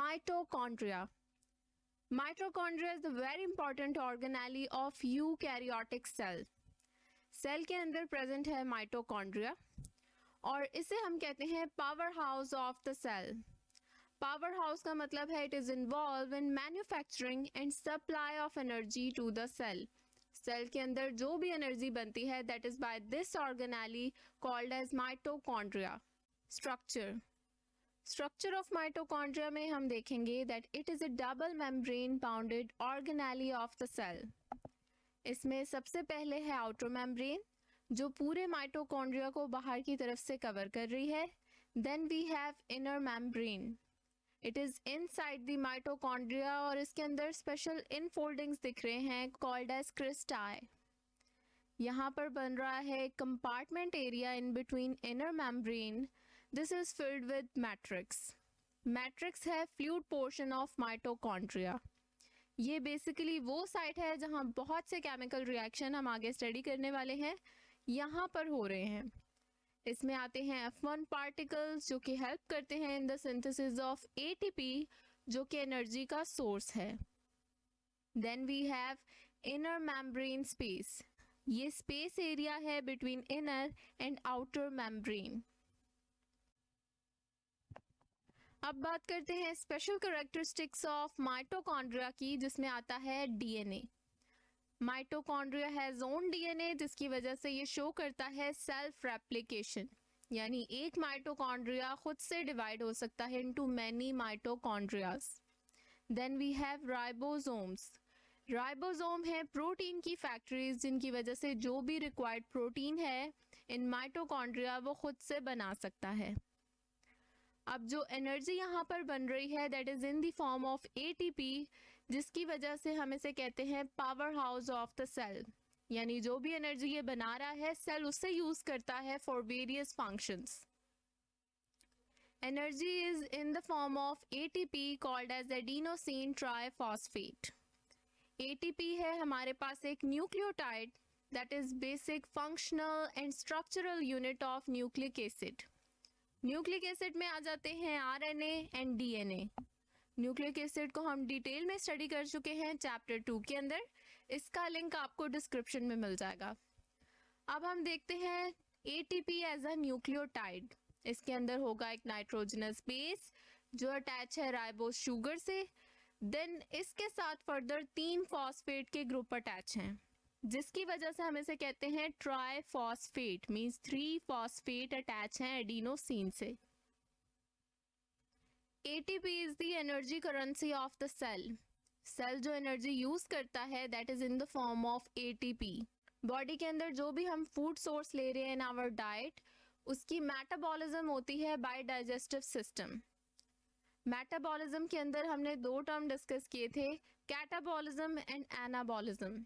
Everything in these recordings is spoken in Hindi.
Mitochondria. Mitochondria is a very important organelle of eukaryotic cell. Cell के अंदर प्रेजेंट है माइटोकॉन्ड्रिया और इसे हम कहते हैं powerhouse of the cell. Powerhouse का मतलब है it is involve in manufacturing and supply of energy to the cell. Cell के अंदर जो भी एनर्जी बनती है that is by this organelle called as mitochondria. Structure of mitochondria में हम देखेंगे that it is a double membrane bounded organelle of the cell. इसमें सबसे पहले है आउटर मेम्ब्रेन जो पूरे माइटोकॉन्ड्रिया को बाहर की तरफ से कवर कर रही है. Then we have inner membrane. It is inside the mitochondria और इसके अंदर स्पेशल इनफोल्डिंग्स दिख रहे हैं कॉल्ड एज क्रिस्टाई. यहाँ पर बन रहा है compartment area in between inner membrane. This is filled with matrix. Matrix है फ्लूइड पोर्शन ऑफ माइटोकॉन्ड्रिया. ये बेसिकली वो साइट है जहाँ बहुत से केमिकल रिएक्शन हम आगे स्टडी करने वाले हैं यहाँ पर हो रहे हैं. इसमें आते हैं F1 पार्टिकल्स जो कि हेल्प करते हैं in the synthesis of ATP जो कि एनर्जी का सोर्स है. Then we have inner membrane space. ये स्पेस एरिया है between inner and outer membrane. अब बात करते हैं स्पेशल कैरेक्टरिस्टिक्स ऑफ माइटोकॉन्ड्रिया की जिसमें आता है DNA. Mitochondria has own DNA जिसकी वजह से ये शो करता है सेल्फ रेप्लिकेशन, यानी एक माइटोकॉन्ड्रिया खुद से डिवाइड हो सकता है into many mitochondrias. Then we have ribosomes. Ribosome है प्रोटीन की फैक्ट्रीज जिनकी वजह से जो भी रिक्वायर्ड प्रोटीन है इन माइटोकॉन्ड्रिया वो खुद से बना सकता है. अब जो एनर्जी यहाँ पर बन रही है that is in the form of ATP जिसकी वजह से हम इसे कहते हैं powerhouse of the cell, यानी जो भी एनर्जी ये बना रहा है सेल उससे यूज करता है for various functions. Energy is in the form of ATP called as adenosine triphosphate. ATP है हमारे पास एक nucleotide that is basic functional and structural unit of nucleic acid. Nucleic acid में आ जाते हैं RNA and DNA. Nucleic acid को हम डिटेल में स्टडी कर चुके हैं चैप्टर 2 के अंदर. इसका लिंक आपको डिस्क्रिप्शन में मिल जाएगा. अब हम देखते हैं ATP एज अ न्यूक्लियोटाइड. इसके अंदर होगा एक नाइट्रोजनस बेस जो अटैच है राइबोस शुगर से. देन इसके साथ फर्दर 3 फॉस्फेट के ग्रुप अटैच हैं जिसकी वजह से हम इसे कहते हैं ट्राइफॉस्फेट, मींस 3 फॉस्फेट अटैच हैं एडिनोसिन से. ATP is the energy currency of the cell. Cell जो एनर्जी यूज करता है that is in the form of ATP. Body के अंदर जो भी हम फूड सोर्स ले रहे हैं इन आवर डाइट उसकी मेटाबॉलिज्म होती है बाय डाइजेस्टिव सिस्टम. मेटाबॉलिज्म के अंदर हमने 2 टर्म डिस्कस किए थे, कैटाबॉलिज्म एंड एनाबॉलिज्म.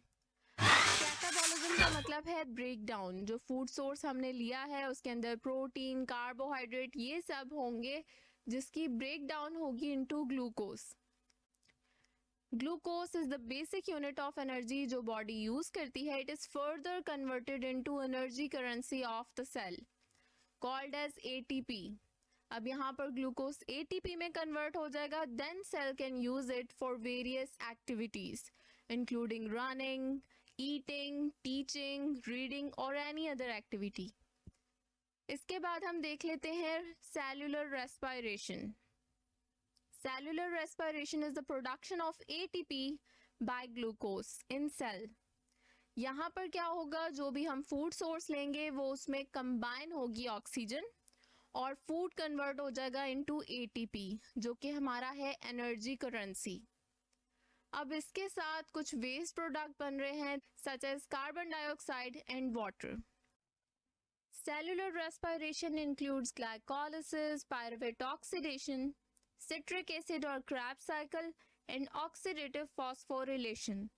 कैटाबॉलिज्म का मतलब है ब्रेक डाउन. जो फूड सोर्स हमने लिया है उसके अंदर प्रोटीन, कार्बोहाइड्रेट ये सब होंगे जिसकी ब्रेक डाउन होगी into glucose. Glucose is the basic unit of energy जो बॉडी यूज करती है. It is further converted into energy currency of the cell called as ATP. अब यहाँ पर ग्लूकोज ATP में कन्वर्ट हो जाएगा. Then cell can use it for various activities including running, eating, teaching, reading और any other activity. इसके बाद हम देख लेते हैं cellular respiration. Cellular respiration is the production of ATP by glucose in cell. यहाँ पर क्या होगा, जो भी हम फूड सोर्स लेंगे वो उसमें कंबाइन होगी ऑक्सीजन और फूड कन्वर्ट हो जाएगा इनटू ATP जो कि हमारा है एनर्जी करेंसी. अब इसके साथ कुछ वेस्ट प्रोडक्ट बन रहे हैं such as carbon dioxide and water. Cellular respiration includes glycolysis, pyruvate oxidation, citric acid और Krebs cycle and oxidative phosphorylation.